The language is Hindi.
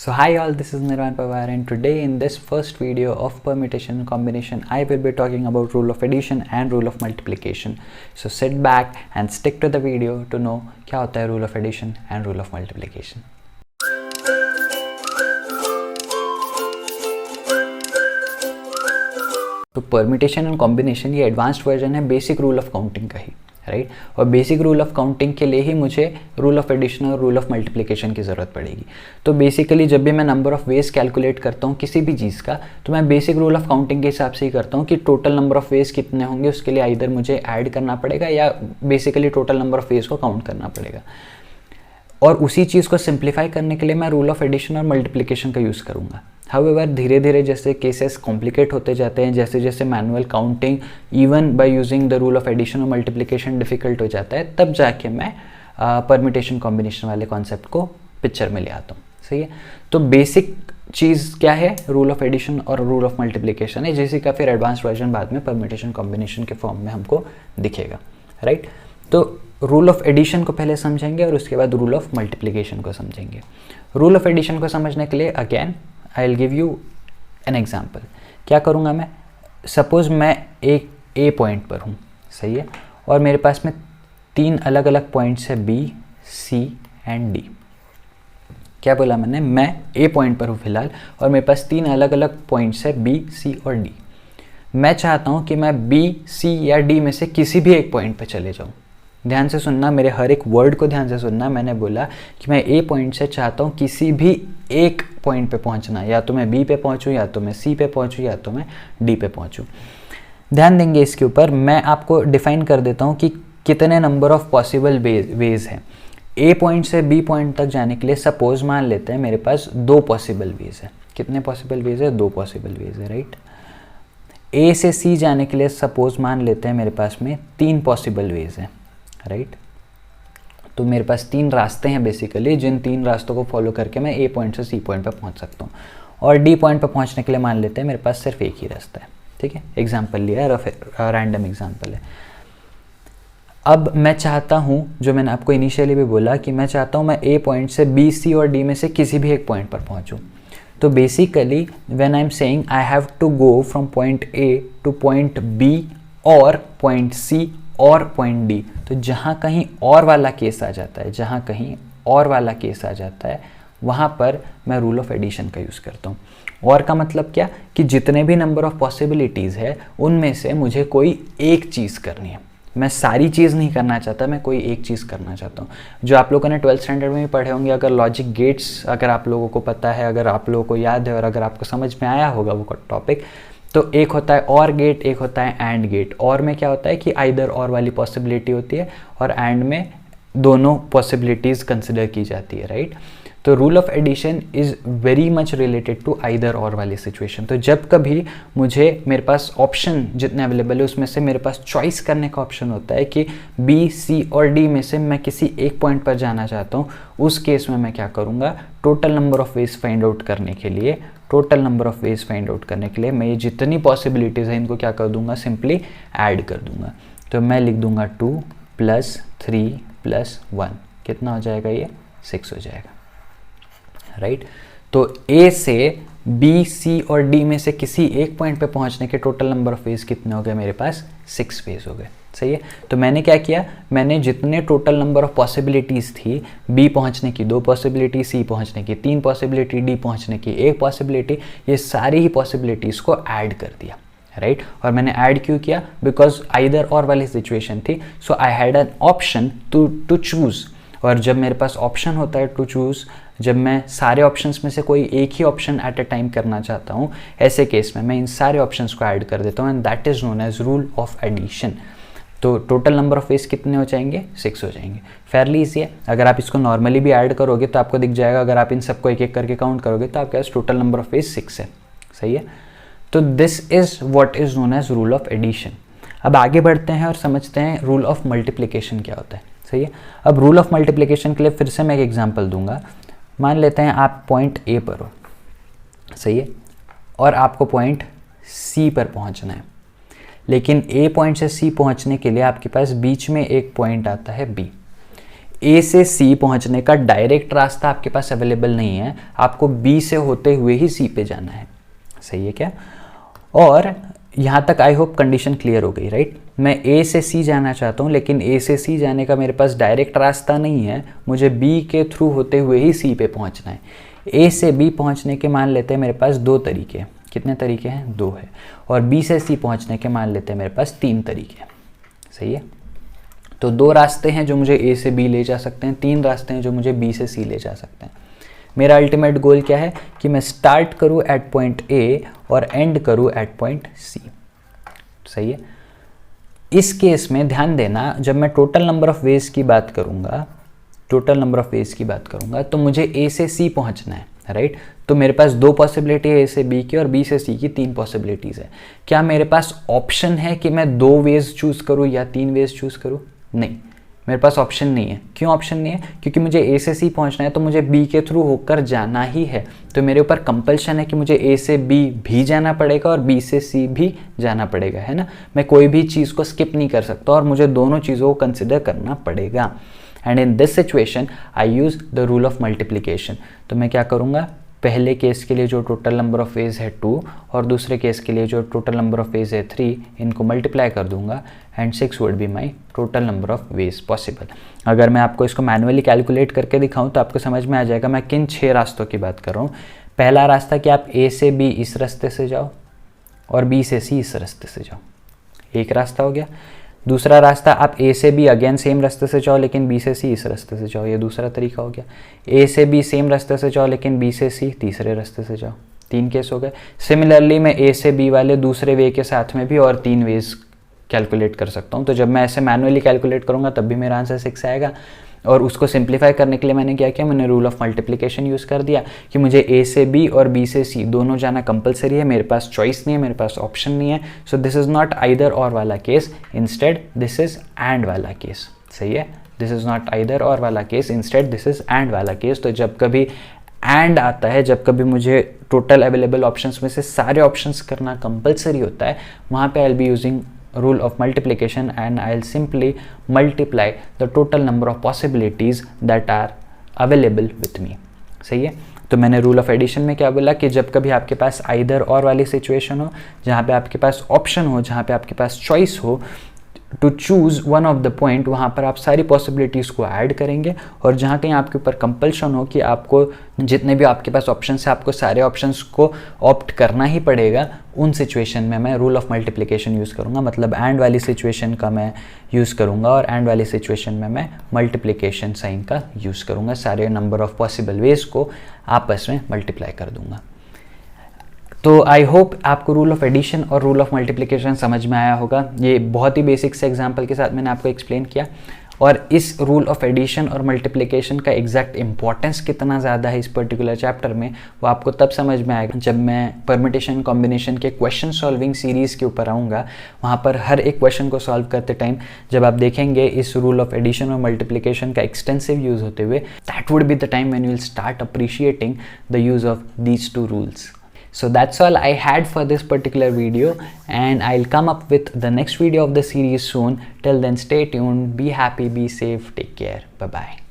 So hi all, this is Nirvan Pawar and today in this first video of permutation and combination I will be talking about rule of addition and rule of multiplication. So sit back and stick to the video to know क्या होता है rule of addition and rule of multiplication. तो परम्यूटेशन एंड कॉम्बिनेशन ये एडवांस्ड वर्जन है बेसिक रूल ऑफ काउंटिंग का ही, राइट और बेसिक रूल ऑफ काउंटिंग के लिए ही मुझे रूल ऑफ एडिशन और रूल ऑफ मल्टीप्लिकेशन की ज़रूरत पड़ेगी. तो बेसिकली जब भी मैं नंबर ऑफ वेज कैलकुलेट करता हूँ किसी भी चीज़ का, तो मैं बेसिक रूल ऑफ काउंटिंग के हिसाब से ही करता हूँ कि टोटल नंबर ऑफ वेज कितने होंगे उसके लिए आइदर मुझे ऐड करना पड़ेगा या basically total number of veg को काउंट करना पड़ेगा. और उसी चीज़ को सिंप्लीफाई करने के लिए मैं रूल ऑफ एडिशन और मल्टीप्लिकेशन का यूज़ करूँगा. हाउएवर धीरे धीरे जैसे केसेस कॉम्प्लिकेट होते जाते हैं, जैसे जैसे manual counting even by using the rule of addition और मल्टीप्लिकेशन डिफ़िकल्ट हो जाता है, तब जाके मैं परम्यूटेशन कॉम्बिनेशन वाले कॉन्सेप्ट को पिक्चर में ले आता हूँ. सही है. तो बेसिक चीज़ क्या है, रूल ऑफ एडिशन और रूल ऑफ मल्टीप्लिकेशन है, जिसी का फिर एडवांस वर्जन बाद में परम्यूटेशन कॉम्बिनेशन के फॉर्म में हमको दिखेगा. राइट. तो रूल ऑफ एडिशन को पहले समझेंगे और उसके बाद रूल ऑफ मल्टीप्लिकेशन को समझेंगे. रूल ऑफ एडिशन को समझने के लिए again I will give you an example. क्या करूँगा मैं, सपोज़ मैं एक ए पॉइंट पर हूँ, सही है, और मेरे पास में तीन अलग अलग पॉइंट्स है बी, सी एंड डी. क्या बोला मैंने, मैं ए पॉइंट पर हूँ फिलहाल और मेरे पास तीन अलग अलग पॉइंट्स है बी, सी और डी. मैं चाहता हूँ कि मैं बी, सी या डी में से किसी भी एक पॉइंट पर चले जाऊँ. ध्यान से सुनना, मेरे हर एक वर्ड को ध्यान से सुनना. मैंने बोला कि मैं ए पॉइंट से चाहता हूँ किसी भी एक पॉइंट पे पहुँचना, या तो मैं बी पे पहुँचूँ, या तो मैं सी पे पहुँचूँ, या तो मैं डी पे पहुँचूँ. ध्यान देंगे इसके ऊपर. मैं आपको डिफाइन कर देता हूँ कि कितने नंबर ऑफ पॉसिबल वेज हैं. ए पॉइंट से बी पॉइंट तक जाने के लिए सपोज मान लेते हैं मेरे पास दो पॉसिबल वेज है. कितने पॉसिबल वेज है, दो पॉसिबल वेज है. राइट. ए से सी जाने के लिए सपोज मान लेते हैं मेरे पास में तीन पॉसिबल वेज हैं. राइट. तो मेरे पास तीन रास्ते हैं बेसिकली, जिन तीन रास्तों को फॉलो करके मैं ए पॉइंट से सी पॉइंट पर पहुंच सकता हूँ. और डी पॉइंट पर पहुंचने के लिए मान लेते हैं मेरे पास सिर्फ एक ही रास्ता है. ठीक है, एग्जांपल लिया है, रैंडम एग्जांपल है. अब मैं चाहता हूँ, जो मैंने आपको इनिशियली भी बोला कि मैं चाहता हूँ मैं ए पॉइंट से बी, सी और डी में से किसी भी एक पॉइंट पर पहुँचूँ. तो basically when I am saying I have to go from point A to point B और पॉइंट सी और पॉइंट डी. तो जहाँ कहीं और वाला केस आ जाता है, जहाँ कहीं और वाला केस आ जाता है, वहाँ पर मैं रूल ऑफ एडिशन का यूज़ करता हूँ. और का मतलब क्या, कि जितने भी नंबर ऑफ पॉसिबिलिटीज़ है उनमें से मुझे कोई एक चीज़ करनी है. मैं सारी चीज़ नहीं करना चाहता, मैं कोई एक चीज़ करना चाहता हूँ. जो आप लोगों ने 12th स्टैंडर्ड में भी पढ़े होंगे, अगर लॉजिक गेट्स अगर आप लोगों को पता है, अगर आप लोगों को याद है और अगर आपको समझ में आया होगा वो टॉपिक, तो एक होता है और गेट, एक होता है एंड गेट. और में क्या होता है कि आइदर और वाली पॉसिबिलिटी होती है और एंड में दोनों पॉसिबिलिटीज़ कंसिडर की जाती है. राइट. तो rule of addition is very much related to either or वाली सिचुएशन. तो जब कभी मुझे, मेरे पास ऑप्शन जितने अवेलेबल है उसमें से मेरे पास चॉइस करने का ऑप्शन होता है कि बी, सी और डी में से मैं किसी एक पॉइंट पर जाना चाहता हूँ, उस केस में मैं क्या करूँगा, total number of veg find out करने के लिए मैं ये जितनी पॉसिबिलिटीज़ हैं इनको क्या कर दूंगा, सिंपली ऐड कर दूंगा. तो मैं लिख दूंगा 2 + 3 + 1. कितना हो जाएगा, ये 6 हो जाएगा. राइट. तो ए से बी, सी और डी में से किसी एक पॉइंट पे पहुंचने के टोटल नंबर ऑफ वेज कितने हो गए, मेरे पास 6 वेज हो गए. सही है. तो मैंने क्या किया, मैंने जितने टोटल नंबर ऑफ पॉसिबिलिटीज़ थी, बी पहुंचने की 2 पॉसिबिलिटी, सी पहुंचने की 3 पॉसिबिलिटी, डी पहुंचने की 1 पॉसिबिलिटी, ये सारी ही पॉसिबिलिटीज़ को ऐड कर दिया. राइट. और मैंने ऐड क्यों किया, बिकॉज आइदर और वाली सिचुएशन थी, so I had an option to choose. और जब मेरे पास ऑप्शन होता है टू चूज़, जब मैं सारे ऑप्शंस में से कोई एक ही ऑप्शन एट अ टाइम करना चाहता हूँ, ऐसे केस में मैं इन सारे ऑप्शंस को ऐड कर देता हूँ and that is known as rule of addition. तो टोटल नंबर ऑफ वेज कितने हो जाएंगे, 6 हो जाएंगे. फेयरली ईजी है. अगर आप इसको नॉर्मली भी ऐड करोगे तो आपको दिख जाएगा, अगर आप इन सबको एक एक करके काउंट करोगे तो आपके पास टोटल नंबर ऑफ वेज 6 है. सही है. तो this is what is known as rule of addition. अब आगे बढ़ते हैं और समझते हैं रूल ऑफ मल्टीप्लिकेशन क्या होता है. सही है. अब रूल ऑफ मल्टीप्लिकेशन के लिए फिर से मैं एक एग्जाम्पल दूंगा. मान लेते हैं आप पॉइंट ए पर हो, सही है, और आपको पॉइंट सी पर पहुंचना है. लेकिन ए पॉइंट से सी पहुंचने के लिए आपके पास बीच में एक पॉइंट आता है बी. ए से सी पहुंचने का डायरेक्ट रास्ता आपके पास अवेलेबल नहीं है, आपको बी से होते हुए ही सी पे जाना है। सही है क्या? और यहाँ तक आई होप कंडीशन क्लियर हो गई, राइट? मैं ए से सी जाना चाहता हूँ, लेकिन ए से सी जाने का मेरे पास डायरेक्ट रास्ता नहीं है, मुझे बी के थ्रू होते हुए ही सी पे पहुँचना है। ए से बी पहुँचने के मान लेते हैं मेरे पास 2 तरीके। कितने तरीके हैं? 2 है। और बी से सी पहुँचने के मान लेते हैं मेरे पास 3 तरीके। सही है? तो 2 रास्ते हैं जो मुझे ए से बी ले जा सकते हैं, 3 रास्ते हैं जो मुझे बी से सी ले जा सकते हैं। मेरा अल्टीमेट गोल क्या है कि मैं स्टार्ट करूँ एट पॉइंट ए और एंड करूँ एट पॉइंट सी। सही है? इस केस में ध्यान देना, जब मैं टोटल नंबर ऑफ वेज की बात करूँगा, तो मुझे ए से सी पहुँचना है, राइट? तो मेरे पास 2 पॉसिबिलिटी है ए से बी की, और बी से सी की 3 पॉसिबिलिटीज़ है। क्या मेरे पास ऑप्शन है कि मैं 2 वेज चूज़ करूँ या 3 वेज चूज़ करूँ? नहीं, मेरे पास ऑप्शन नहीं है। क्यों ऑप्शन नहीं है? क्योंकि मुझे ए से सी पहुंचना है तो मुझे बी के थ्रू होकर जाना ही है। तो मेरे ऊपर कंपल्शन है कि मुझे ए से बी भी जाना पड़ेगा और बी से सी भी जाना पड़ेगा, है ना? मैं कोई भी चीज़ को स्किप नहीं कर सकता और मुझे दोनों चीज़ों को कंसिडर करना पड़ेगा। And in this situation I use the rule of multiplication. तो मैं क्या करूँगा, पहले केस के लिए जो टोटल नंबर ऑफ वेज है 2 और दूसरे केस के लिए जो टोटल नंबर ऑफ वेज है 3, इनको मल्टीप्लाई कर दूंगा and 6 would be my total number of veg possible. अगर मैं आपको इसको मैनुअली कैलकुलेट करके दिखाऊं तो आपको समझ में आ जाएगा मैं किन 6 रास्तों की बात कर रहा हूँ। पहला रास्ता कि आप ए से बी इस रास्ते से जाओ और बी से सी इस रास्ते से जाओ, एक रास्ता हो गया। दूसरा रास्ता, आप ए से बी अगेन सेम रास्ते से जाओ लेकिन बी से सी इस रास्ते से जाओ, ये दूसरा तरीका हो गया। ए से बी सेम रास्ते से जाओ लेकिन बी से सी तीसरे रास्ते से जाओ, 3 केस हो गए। सिमिलरली मैं ए से बी वाले दूसरे वे के साथ में भी और 3 वेज कैलकुलेट कर सकता हूँ। तो जब मैं ऐसे मैनुअली कैलकुलेट करूँगा तब भी मेरा आंसर 6 आएगा। और उसको सिंप्लीफाई करने के लिए मैंने क्या किया, मैंने रूल ऑफ मल्टीप्लिकेशन यूज़ कर दिया कि मुझे ए से बी और बी से सी दोनों जाना कंपलसरी है, मेरे पास चॉइस नहीं है, मेरे पास ऑप्शन नहीं है। So this is not either और वाला case, instead this is and वाला केस। सही है? दिस इज़ नॉट आइदर और वाला case, instead this is and वाला केस। तो जब कभी एंड आता है, जब कभी मुझे टोटल अवेलेबल ऑप्शंस में से सारे ऑप्शंस करना कंपलसरी होता है, वहाँ पे I will be using rule of multiplication and I'll simply multiply the total number of possibilities that are available with me। सही है? तो मैंने रूल ऑफ एडिशन में क्या बोला कि जब कभी आपके पास आइदर और वाली सिचुएशन हो, जहाँ पे आपके पास ऑप्शन हो, जहाँ पे आपके पास चॉइस हो to choose one of the point, वहाँ पर आप सारी पॉसिबिलिटीज़ को ऐड करेंगे। और जहाँ कहीं आपके ऊपर कंपल्शन हो कि आपको जितने भी आपके पास ऑप्शंस है आपको सारे ऑप्शंस को ऑप्ट करना ही पड़ेगा, उन सिचुएशन में मैं रूल ऑफ मल्टीप्लिकेशन यूज़ करूँगा। मतलब एंड वाली सिचुएशन का मैं यूज़ करूँगा और एंड वाली सिचुएशन में मैं मल्टीप्लिकेशन साइन का यूज़ करूँगा। सारे नंबर ऑफ पॉसिबल वेज को आपस में मल्टीप्लाई कर दूँगा। तो आई होप आपको रूल ऑफ एडिशन और रूल ऑफ मल्टीप्लिकेशन समझ में आया होगा। ये बहुत ही बेसिक से एग्जांपल के साथ मैंने आपको एक्सप्लेन किया। और इस रूल ऑफ एडिशन और मल्टीप्लिकेशन का एग्जैक्ट इंपॉर्टेंस कितना ज़्यादा है इस पर्टिकुलर चैप्टर में, वो आपको तब समझ में आएगा जब मैं परम्यूटेशन कॉम्बिनेशन के क्वेश्चन सॉल्विंग सीरीज़ के ऊपर आऊँगा। वहाँ पर हर एक क्वेश्चन को सॉल्व करते टाइम जब आप देखेंगे इस रूल ऑफ एडिशन और मल्टीप्लिकेशन का एक्सटेंसिव यूज़ होते हुए, that would be the time when you will start appreciating the use of these 2 rules. So that's all I had for this particular video, and I'll come up with the next video of the series soon. Till then, stay tuned, be happy, be safe, take care, bye bye.